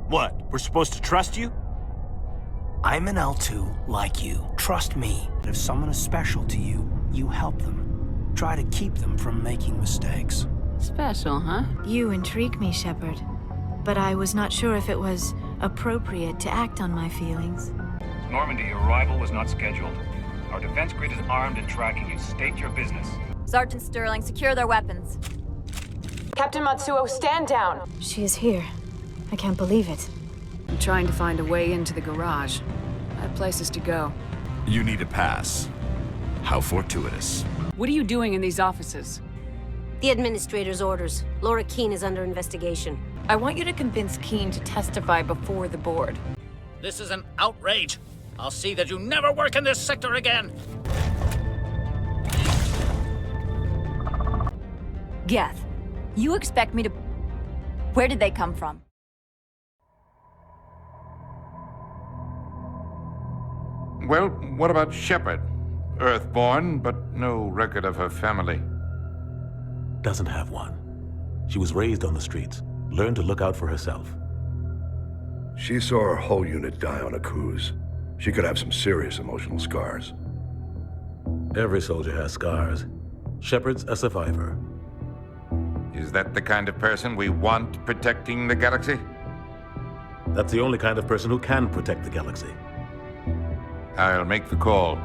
What, we're supposed to trust you? I'm an L2 like you. Trust me. If someone is special to you, you help them. Try to keep them from making mistakes. Special, huh? You intrigue me, Shepard. But I was not sure if it was appropriate to act on my feelings. Normandy, your arrival was not scheduled. Our defense grid is armed and tracking you. State your business. Sergeant Sterling, secure their weapons. Captain Matsuo, stand down! She is here. I can't believe it. I'm trying to find a way into the garage. I have places to go. You need a pass. How fortuitous. What are you doing in these offices? The Administrator's orders. Laura Keene is under investigation. I want you to convince Keene to testify before the board. This is an outrage. I'll see that you never work in this sector again. Geth, you expect me to... Where did they come from? Well, what about Shepard? Earthborn, but no record of her family. Doesn't have one. She was raised on the streets, learned to look out for herself. She saw her whole unit die on a cruise. She could have some serious emotional scars. Every soldier has scars. Shepard's a survivor. Is that the kind of person we want protecting the galaxy? That's the only kind of person who can protect the galaxy. I'll make the call.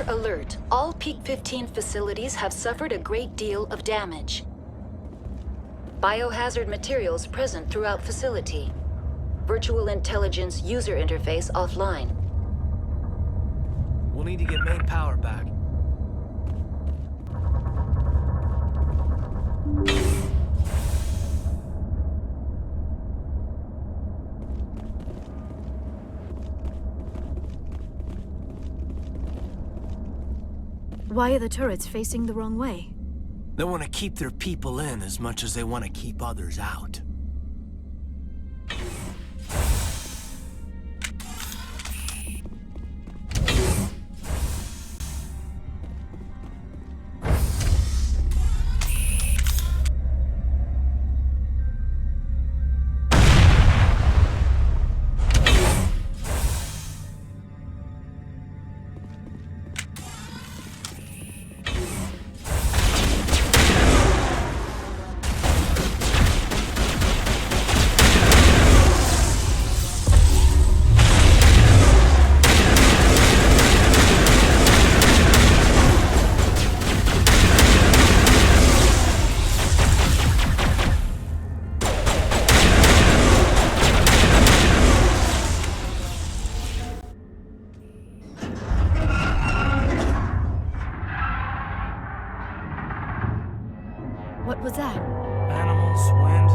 Alert. All Peak 15 facilities have suffered a great deal of damage. Biohazard materials present throughout facility. Virtual intelligence user interface offline. We'll need to get main power back. Why are the turrets facing the wrong way? They want to keep their people in as much as they want to keep others out. What was that? Animals, wind.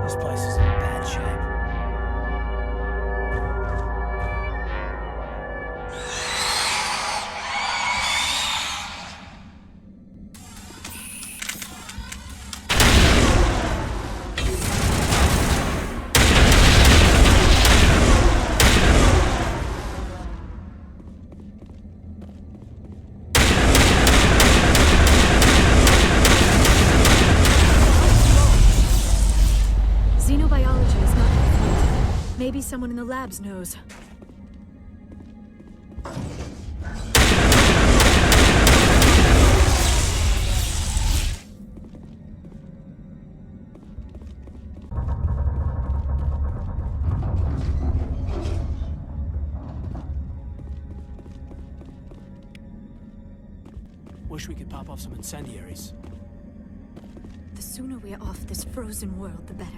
This place is in bad shape. Xenobiology is not my field. Maybe someone in the labs knows. Wish we could pop off some incendiaries. The sooner we're off this frozen world, the better.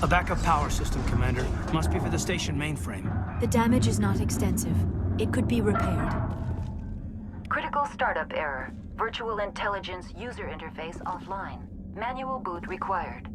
A backup power system, Commander. Must be for the station mainframe. The damage is not extensive. It could be repaired. Critical startup error. Virtual intelligence user interface offline. Manual boot required.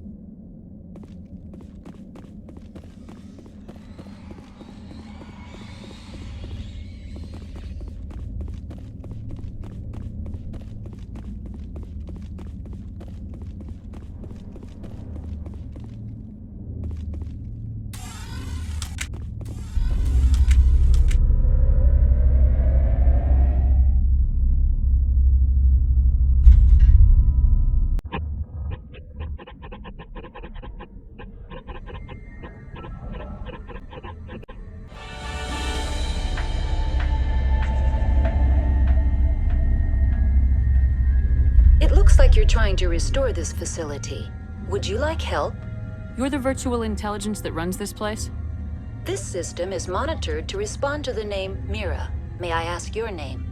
Looks like you're trying to restore this facility. Would you like help? You're the virtual intelligence that runs this place? This system is monitored to respond to the name Mira. May I ask your name?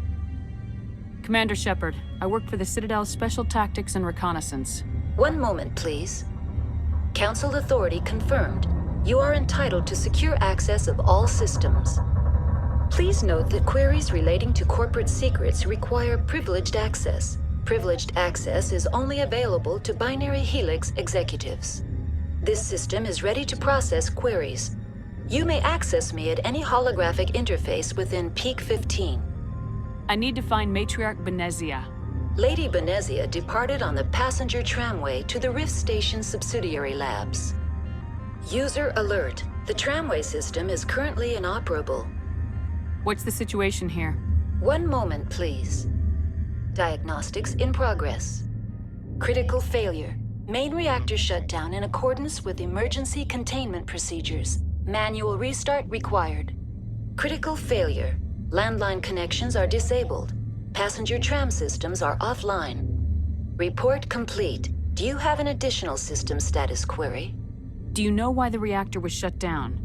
Commander Shepard. I work for the Citadel's Special Tactics and Reconnaissance. One moment, please. Council authority confirmed. You are entitled to secure access of all systems. Please note that queries relating to corporate secrets require privileged access. Privileged access is only available to Binary Helix executives. This system is ready to process queries. You may access me at any holographic interface within Peak 15. I need to find Matriarch Benezia. Lady Benezia departed on the passenger tramway to the Rift Station subsidiary labs. User alert. The tramway system is currently inoperable. What's the situation here? One moment, please. Diagnostics in progress. Critical failure. Main reactor shut down in accordance with emergency containment procedures. Manual restart required. Critical failure. Landline connections are disabled. Passenger tram systems are offline. Report complete. Do you have an additional system status query? Do you know why the reactor was shut down?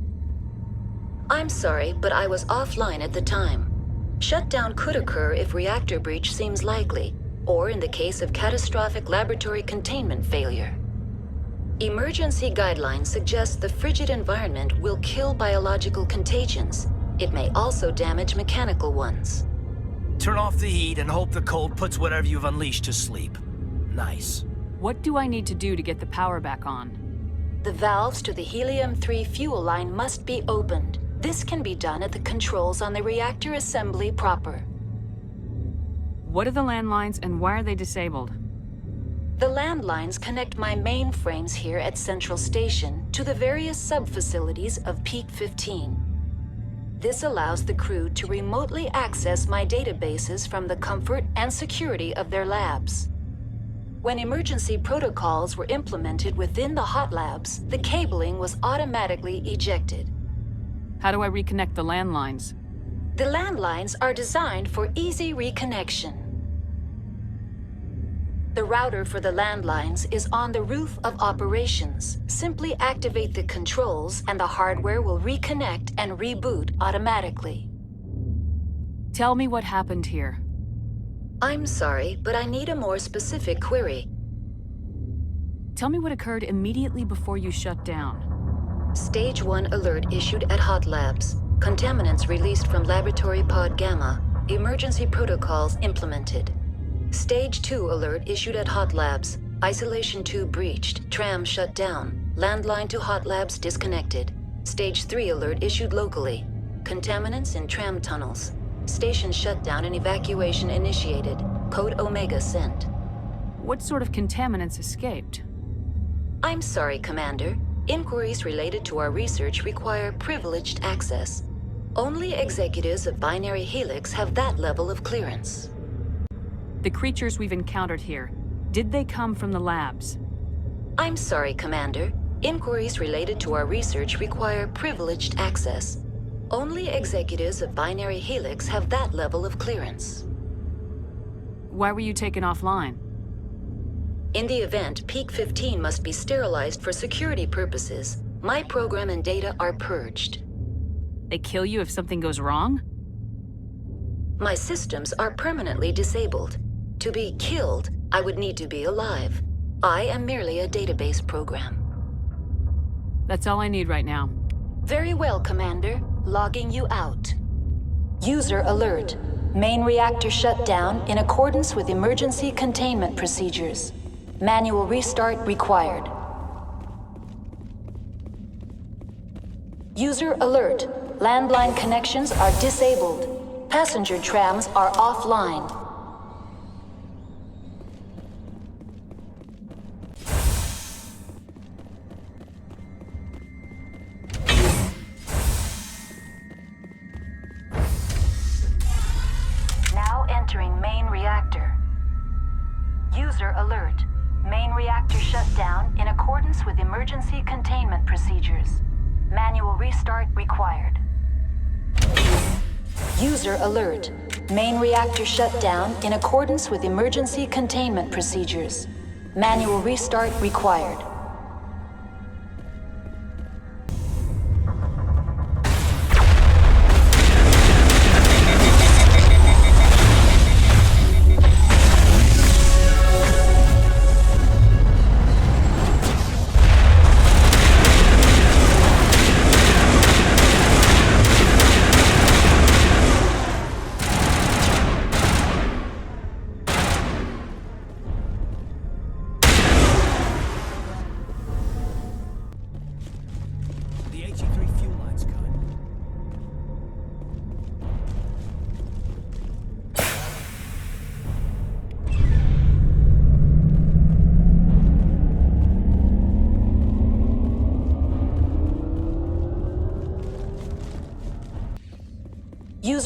I'm sorry, but I was offline at the time. Shutdown could occur if reactor breach seems likely, or in the case of catastrophic laboratory containment failure. Emergency guidelines suggest the frigid environment will kill biological contagions. It may also damage mechanical ones. Turn off the heat and hope the cold puts whatever you've unleashed to sleep. Nice. What do I need to do to get the power back on? The valves to the helium-3 fuel line must be opened. This can be done at the controls on the reactor assembly proper. What are the landlines and why are they disabled? The landlines connect my mainframes here at Central Station to the various sub-facilities of Peak 15. This allows the crew to remotely access my databases from the comfort and security of their labs. When emergency protocols were implemented within the hot labs, the cabling was automatically ejected. How do I reconnect the landlines? The landlines are designed for easy reconnection. The router for the landlines is on the roof of operations. Simply activate the controls and the hardware will reconnect and reboot automatically. Tell me what happened here. I'm sorry, but I need a more specific query. Tell me what occurred immediately before you shut down. Stage 1 alert issued at Hot Labs. Contaminants released from Laboratory Pod Gamma. Emergency protocols implemented. Stage 2 alert issued at Hot Labs. Isolation 2 breached. Tram shut down. Landline to Hot Labs disconnected. Stage 3 alert issued locally. Contaminants in tram tunnels. Station shutdown and evacuation initiated. Code Omega sent. What sort of contaminants escaped? I'm sorry, Commander. Inquiries related to our research require privileged access. Only executives of Binary Helix have that level of clearance. The creatures we've encountered here, did they come from the labs? I'm sorry, Commander. Inquiries related to our research require privileged access. Only executives of Binary Helix have that level of clearance. Why were you taken offline? In the event, Peak 15 must be sterilized for security purposes. My program and data are purged. They kill you if something goes wrong? My systems are permanently disabled. To be killed, I would need to be alive. I am merely a database program. That's all I need right now. Very well, Commander. Logging you out. User alert. Main reactor shut down in accordance with emergency containment procedures. Manual restart required. User alert. Landline connections are disabled. Passenger trams are offline. Now entering main reactor. User alert. Main reactor shut down in accordance with emergency containment procedures. Manual restart required. User alert. Main reactor shut down in accordance with emergency containment procedures. Manual restart required.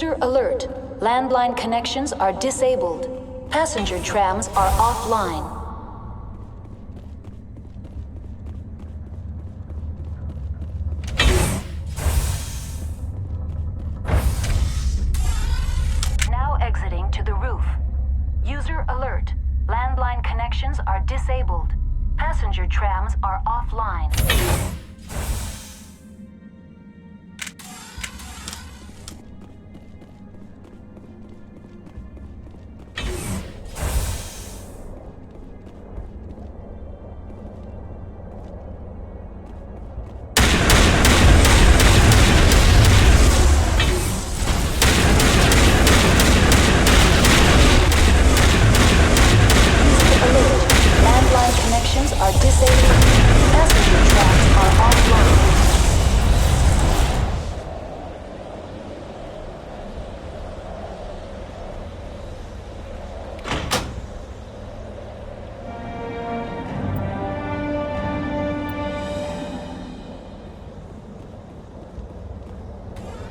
User alert. Landline connections are disabled. Passenger trams are offline. Now exiting to the roof. User alert. Landline connections are disabled. Passenger trams are offline.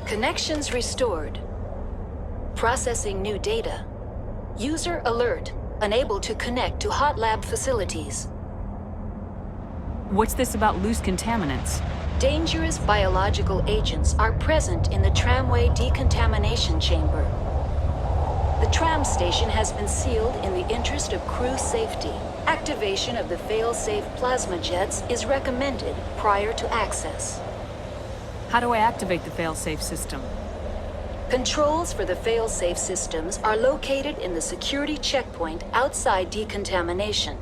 Connections restored. Processing new data. User alert. Unable to connect to hot lab facilities. What's this about loose contaminants? Dangerous biological agents are present in the tramway decontamination chamber. The tram station has been sealed in the interest of crew safety. Activation of the fail-safe plasma jets is recommended prior to access. How do I activate the fail-safe system? Controls for the fail-safe systems are located in the security checkpoint outside decontamination.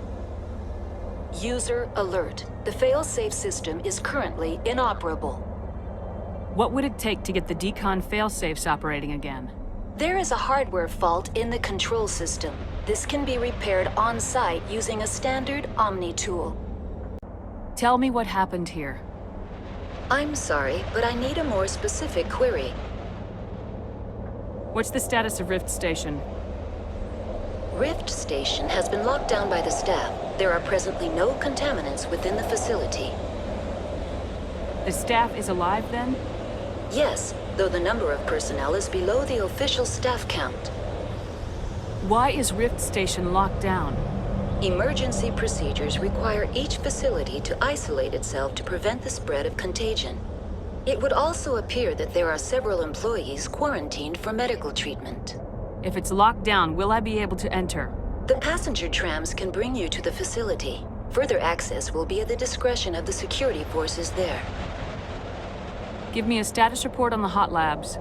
User alert. The fail-safe system is currently inoperable. What would it take to get the decon fail-safes operating again? There is a hardware fault in the control system. This can be repaired on-site using a standard Omni tool. Tell me what happened here. I'm sorry, but I need a more specific query. What's the status of Rift Station? Rift Station has been locked down by the staff. There are presently no contaminants within the facility. The staff is alive then? Yes, though the number of personnel is below the official staff count. Why is Rift Station locked down? Emergency procedures require each facility to isolate itself to prevent the spread of contagion. It would also appear that there are several employees quarantined for medical treatment. If it's locked down, will I be able to enter? The passenger trams can bring you to the facility. Further access will be at the discretion of the security forces there. Give me a status report on the hot labs.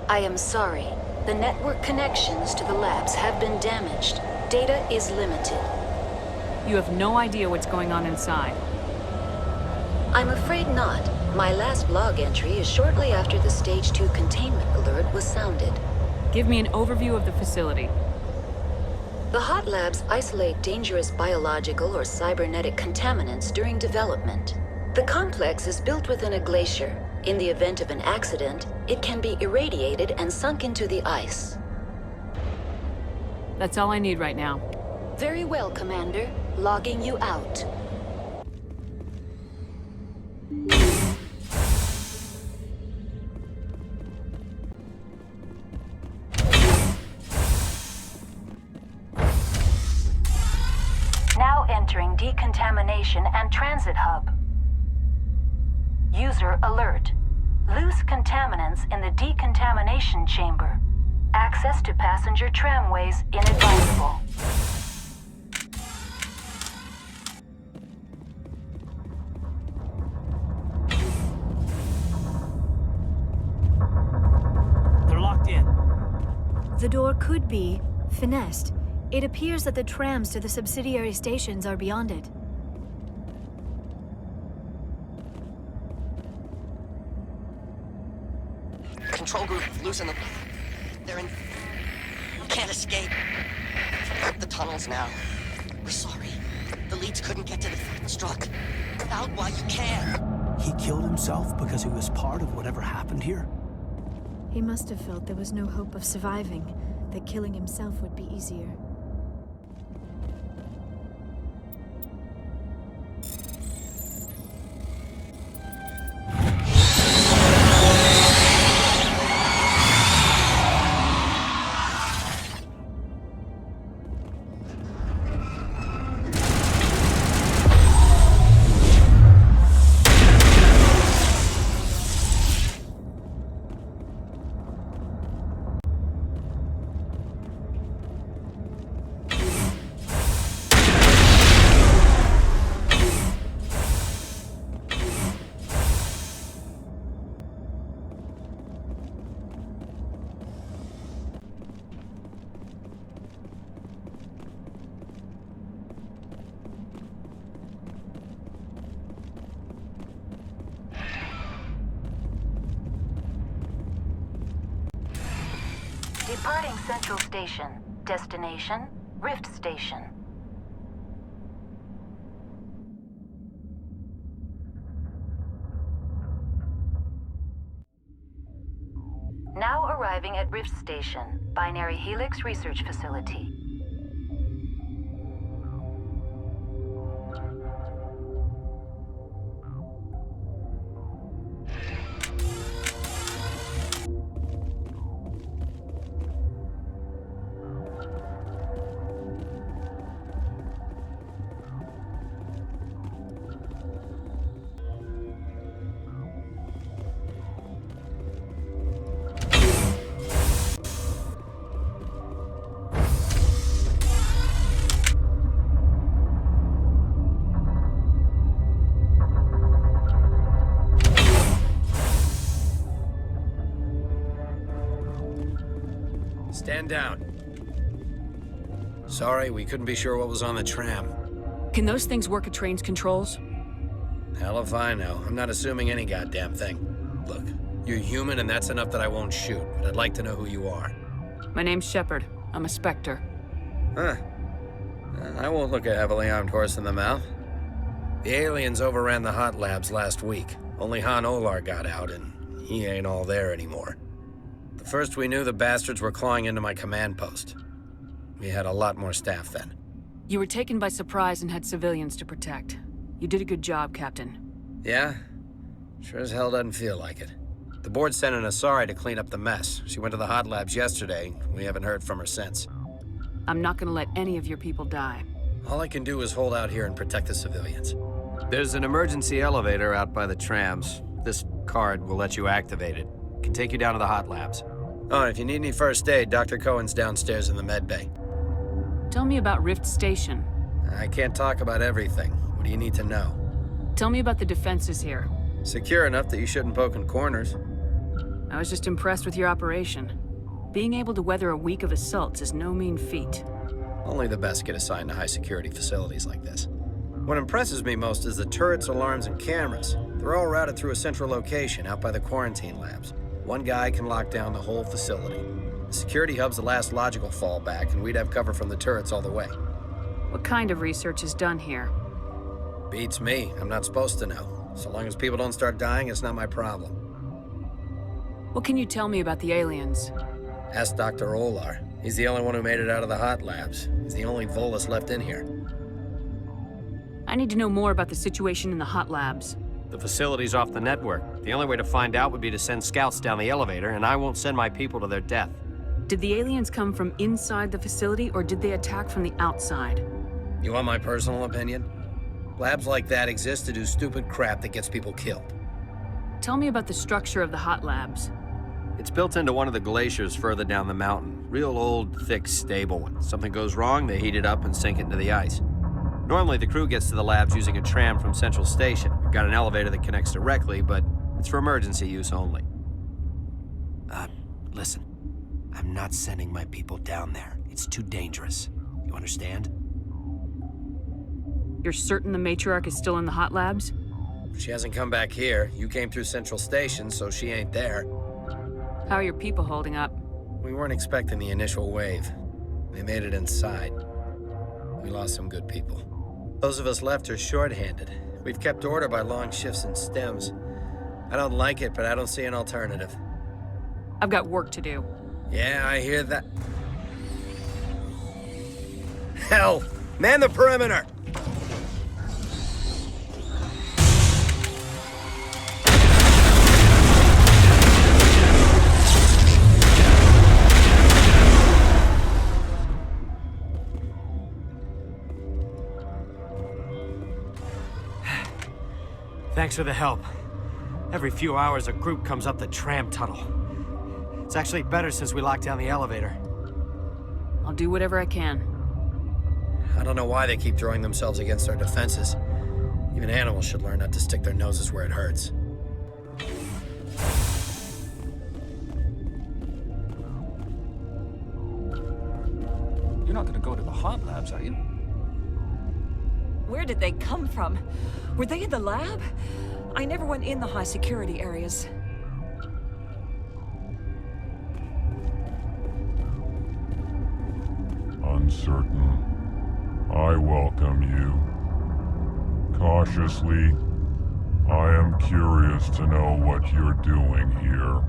I am sorry. The network connections to the labs have been damaged. Data is limited. You have no idea what's going on inside. I'm afraid not. My last log entry is shortly after the Stage 2 containment alert was sounded. Give me an overview of the facility. The hot labs isolate dangerous biological or cybernetic contaminants during development. The complex is built within a glacier. In the event of an accident, it can be irradiated and sunk into the ice. That's all I need right now. Very well, Commander. Logging you out. Now entering decontamination and transit hub. User alert. Loose contaminants in the decontamination chamber. Access to passenger tramways inadvisable. They're locked in. The door could be finessed. It appears that the trams to the subsidiary stations are beyond it. Control group, loosen them. They're in... Can't escape. The tunnels now. We're sorry. The leads couldn't get to the struck. Out while you can. He killed himself because he was part of whatever happened here? He must have felt there was no hope of surviving, that killing himself would be easier. Departing Central Station. Destination, Rift Station. Now arriving at Rift Station, Binary Helix Research Facility. Stand down. Sorry, we couldn't be sure what was on the tram. Can those things work at train's controls? Hell if I know. I'm not assuming any goddamn thing. Look, you're human and that's enough that I won't shoot, but I'd like to know who you are. My name's Shepard. I'm a Spectre. Huh. I won't look a heavily armed horse in the mouth. The aliens overran the hot labs last week. Only Han Olar got out, and he ain't all there anymore. The first we knew, the bastards were clawing into my command post. We had a lot more staff then. You were taken by surprise and had civilians to protect. You did a good job, Captain. Yeah? Sure as hell doesn't feel like it. The board sent an Asari to clean up the mess. She went to the hot labs yesterday. We haven't heard from her since. I'm not gonna let any of your people die. All I can do is hold out here and protect the civilians. There's an emergency elevator out by the trams. This card will let you activate it. Can take you down to the hot labs. Oh, and if you need any first aid, Dr. Cohen's downstairs in the med bay. Tell me about Rift Station. I can't talk about everything. What do you need to know? Tell me about the defenses here. Secure enough that you shouldn't poke in corners. I was just impressed with your operation. Being able to weather a week of assaults is no mean feat. Only the best get assigned to high-security facilities like this. What impresses me most is the turrets, alarms, and cameras. They're all routed through a central location out by the quarantine labs. One guy can lock down the whole facility. The security hub's the last logical fallback, and we'd have cover from the turrets all the way. What kind of research is done here? Beats me. I'm not supposed to know. So long as people don't start dying, it's not my problem. What can you tell me about the aliens? Ask Dr. Olar. He's the only one who made it out of the hot labs. He's the only Volus left in here. I need to know more about the situation in the hot labs. The facility's off the network. The only way to find out would be to send scouts down the elevator, and I won't send my people to their death. Did the aliens come from inside the facility, or did they attack from the outside? You want my personal opinion? Labs like that exist to do stupid crap that gets people killed. Tell me about the structure of the hot labs. It's built into one of the glaciers further down the mountain. Real old, thick, stable one. Something goes wrong, they heat it up and sink it into the ice. Normally, the crew gets to the labs using a tram from Central Station. We've got an elevator that connects directly, but it's for emergency use only. Listen. I'm not sending my people down there. It's too dangerous. You understand? You're certain the Matriarch is still in the hot labs? She hasn't come back here. You came through Central Station, so she ain't there. How are your people holding up? We weren't expecting the initial wave. They made it inside. We lost some good people. Those of us left are short-handed. We've kept order by long shifts and stems. I don't like it, but I don't see an alternative. I've got work to do. Yeah, I hear that. Hell! Man the perimeter! Thanks for the help. Every few hours, a group comes up the tram tunnel. It's actually better since we locked down the elevator. I'll do whatever I can. I don't know why they keep throwing themselves against our defenses. Even animals should learn not to stick their noses where it hurts. You're not gonna go to the hot labs, are you? Where did they come from? Were they in the lab? I never went in the high security areas. uncertain. I welcome you. Cautiously, I am curious to know what you're doing here.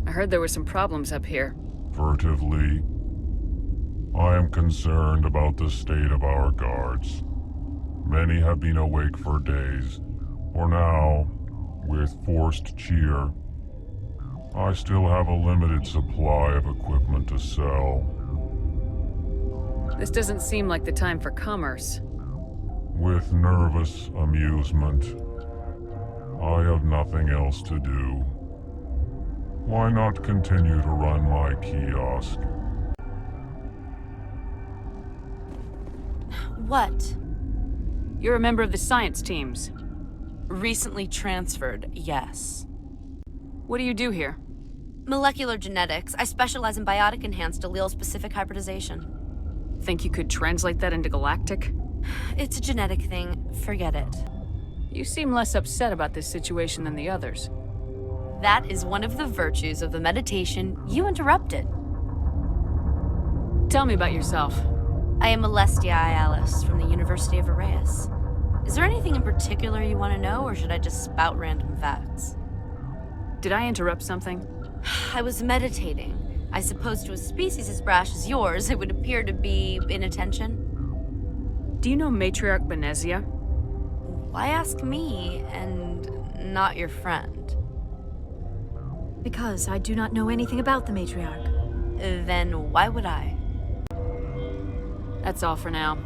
I heard there were some problems up here. Furtively, I am concerned about the state of our guards. Many have been awake for days. For now, with forced cheer, I still have a limited supply of equipment to sell. This doesn't seem like the time for commerce. With nervous amusement, I have nothing else to do. Why not continue to run my kiosk? What? You're a member of the science teams. Recently transferred, yes. What do you do here? Molecular genetics. I specialize in biotic-enhanced allele-specific hybridization. Think you could translate that into galactic? It's a genetic thing. Forget it. You seem less upset about this situation than the others. That is one of the virtues of the meditation you interrupted. Tell me about yourself. I am Alestia Ialis from the University of Arraeus. Is there anything in particular you want to know, or should I just spout random facts? Did I interrupt something? I was meditating. I suppose to a species as brash as yours, it would appear to be inattention. Do you know Matriarch Benezia? Why ask me, and not your friend? Because I do not know anything about the Matriarch. Then why would I? That's all for now.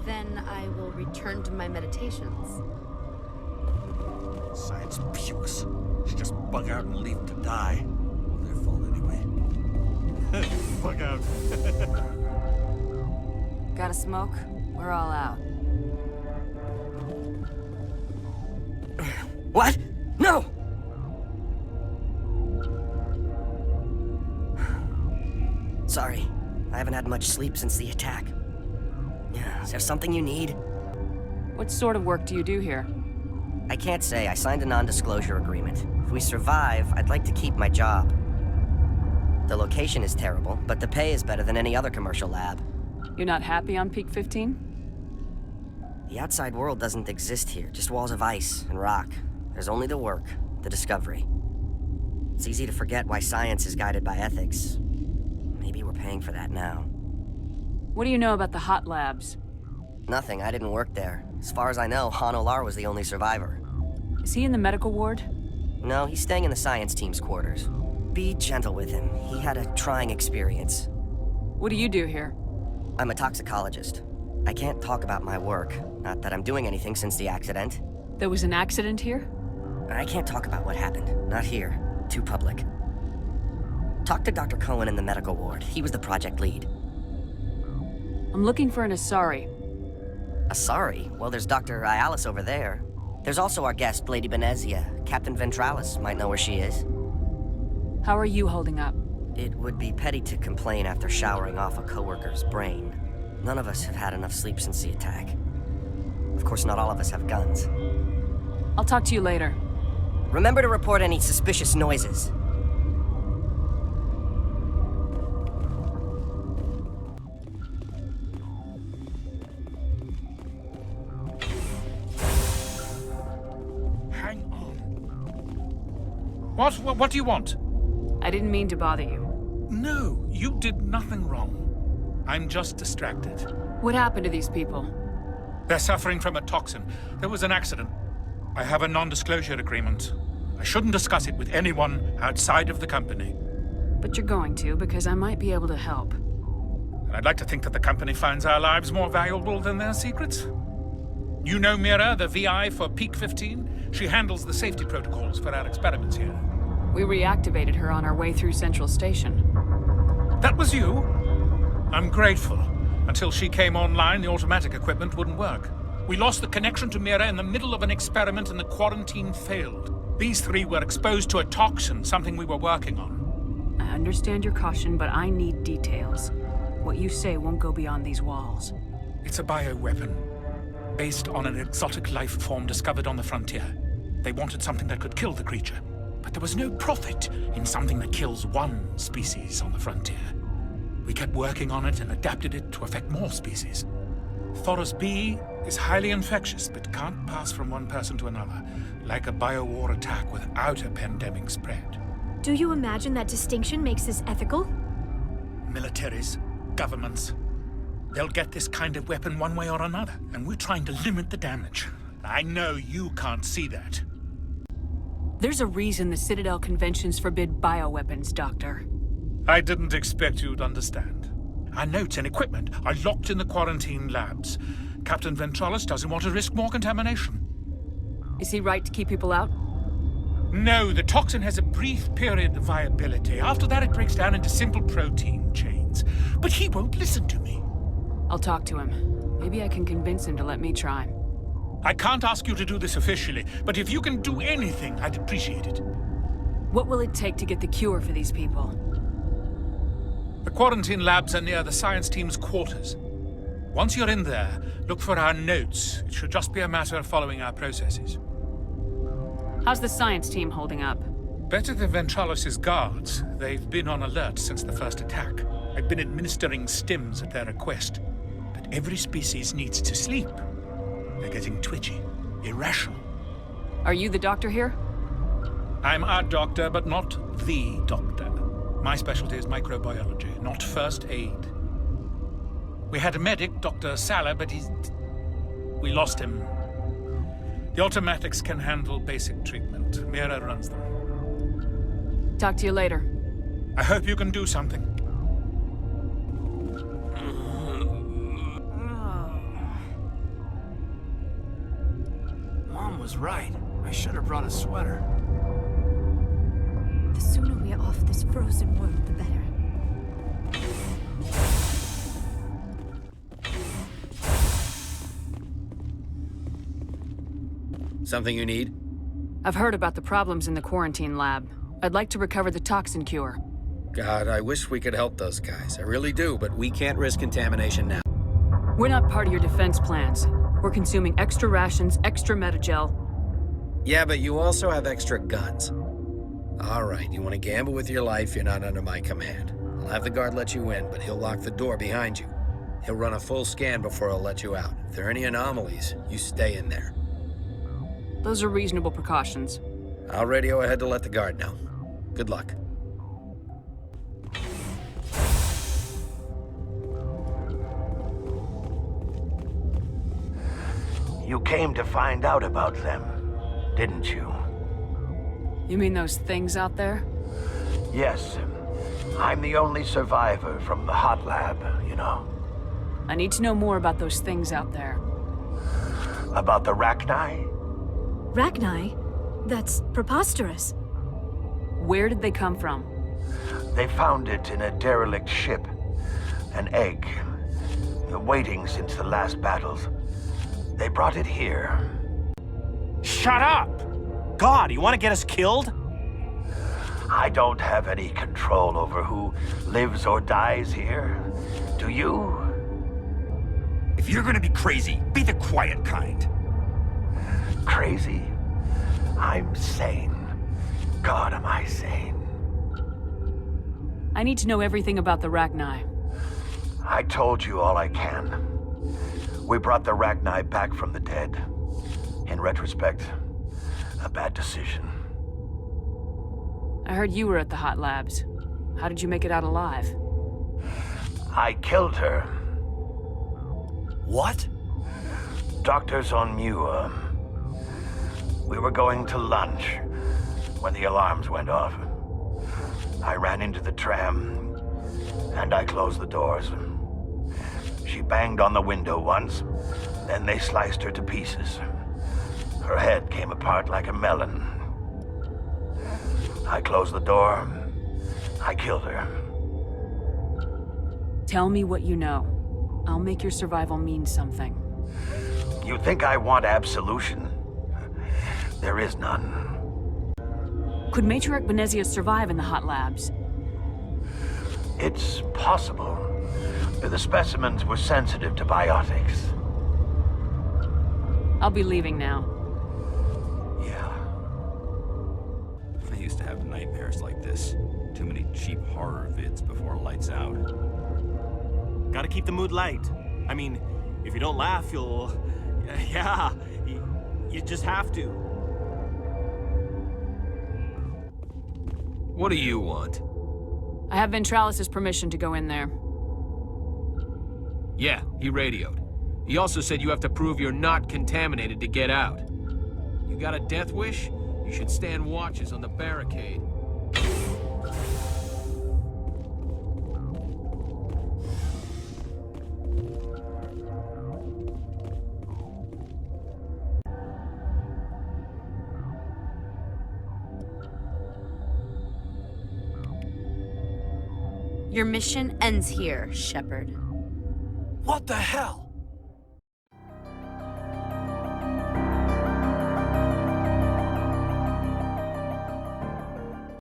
Then I will return to my meditations. Science pukes. Should just bug out and leave to die. Their fault anyway. Bug out. Got a smoke? We're all out. What? No! Sorry, I haven't had much sleep since the attack. Is there something you need? What sort of work do you do here? I can't say. I signed a non-disclosure agreement. If we survive, I'd like to keep my job. The location is terrible, but the pay is better than any other commercial lab. You're not happy on Peak 15? The outside world doesn't exist here, just walls of ice and rock. There's only the work, the discovery. It's easy to forget why science is guided by ethics. Maybe we're paying for that now. What do you know about the hot labs? Nothing, I didn't work there. As far as I know, Han Olar was the only survivor. Is he in the medical ward? No, he's staying in the science team's quarters. Be gentle with him. He had a trying experience. What do you do here? I'm a toxicologist. I can't talk about my work. Not that I'm doing anything since the accident. There was an accident here? I can't talk about what happened. Not here. Too public. Talk to Dr. Cohen in the medical ward. He was the project lead. I'm looking for an Asari. Asari? Well, there's Dr. Ialis over there. There's also our guest, Lady Benezia. Captain Ventralis might know where she is. How are you holding up? It would be petty to complain after showering off a coworker's brain. None of us have had enough sleep since the attack. Of course, not all of us have guns. I'll talk to you later. Remember to report any suspicious noises. Hang on. What do you want? I didn't mean to bother you. No, you did nothing wrong. I'm just distracted. What happened to these people? They're suffering from a toxin. There was an accident. I have a non-disclosure agreement. I shouldn't discuss it with anyone outside of the company. But you're going to, because I might be able to help. And I'd like to think that the company finds our lives more valuable than their secrets. You know Mira, the VI for Peak 15? She handles the safety protocols for our experiments here. We reactivated her on our way through Central Station. That was you? I'm grateful. Until she came online, the automatic equipment wouldn't work. We lost the connection to Mira in the middle of an experiment and the quarantine failed. These three were exposed to a toxin, something we were working on. I understand your caution, but I need details. What you say won't go beyond these walls. It's a bioweapon, based on an exotic life form discovered on the frontier. They wanted something that could kill the creature, but there was no profit in something that kills one species on the frontier. We kept working on it and adapted it to affect more species. Thoros B is highly infectious, but can't pass from one person to another, like a biowar attack without a pandemic spread. Do you imagine that distinction makes this ethical? Militaries, governments, they'll get this kind of weapon one way or another, and we're trying to limit the damage. I know you can't see that. There's a reason the Citadel conventions forbid bioweapons, Doctor. I didn't expect you'd understand. Our notes and equipment are locked in the quarantine labs. Captain Ventralis doesn't want to risk more contamination. Is he right to keep people out? No, the toxin has a brief period of viability. After that, it breaks down into simple protein chains. But he won't listen to me. I'll talk to him. Maybe I can convince him to let me try. I can't ask you to do this officially, but if you can do anything, I'd appreciate it. What will it take to get the cure for these people? The quarantine labs are near the science team's quarters. Once you're in there, look for our notes. It should just be a matter of following our processes. How's the science team holding up? Better than Ventralis' guards. They've been on alert since the first attack. I've been administering stims at their request. But every species needs to sleep. They're getting twitchy, irrational. Are you the doctor here? I'm a doctor, but not the doctor. My specialty is microbiology, not first aid. We had a medic, Dr. Salah, but we lost him. The automatics can handle basic treatment. Mira runs them. Talk to you later. I hope you can do something. Mom was right. I should have brought a sweater. The sooner we are off this frozen world, the better. Something you need? I've heard about the problems in the quarantine lab. I'd like to recover the toxin cure. God, I wish we could help those guys. I really do, but we can't risk contamination now. We're not part of your defense plans. We're consuming extra rations, extra metagel. Yeah, but you also have extra guns. All right, you want to gamble with your life, you're not under my command. I'll have the guard let you in, but he'll lock the door behind you. He'll run a full scan before he'll let you out. If there are any anomalies, you stay in there. Those are reasonable precautions. I'll radio ahead to let the guard know. Good luck. You came to find out about them, didn't you? You mean those things out there? Yes. I'm the only survivor from the hot lab, you know. I need to know more about those things out there. About the rachni? Rachni? That's preposterous. Where did they come from? They found it in a derelict ship. An egg. Waiting since the last battles. They brought it here. Shut up! God, you want to get us killed? I don't have any control over who lives or dies here. Do you? If you're gonna be crazy, be the quiet kind. Crazy? I'm sane. God, am I sane? I need to know everything about the rachni. I told you all I can. We brought the rachni back from the dead. In retrospect, a bad decision. I heard you were at the hot labs. How did you make it out alive? I killed her. What? Doctors on Muir. We were going to lunch when the alarms went off. I ran into the tram, and I closed the doors. She banged on the window once, then they sliced her to pieces. Her head came apart like a melon. I closed the door. I killed her. Tell me what you know. I'll make your survival mean something. You think I want absolution? There is none. Could Matriarch Benezia survive in the hot labs? It's possible. The specimens were sensitive to biotics. I'll be leaving now. Yeah. I used to have nightmares like this. Too many cheap horror vids before lights out. Gotta keep the mood light. I mean, if you don't laugh, you'll... Yeah, you just have to. What do you want? I have Ventralis' permission to go in there. Yeah, he radioed. He also said you have to prove you're not contaminated to get out. You got a death wish? You should stand watches on the barricade. Your mission ends here, Shepard. What the hell?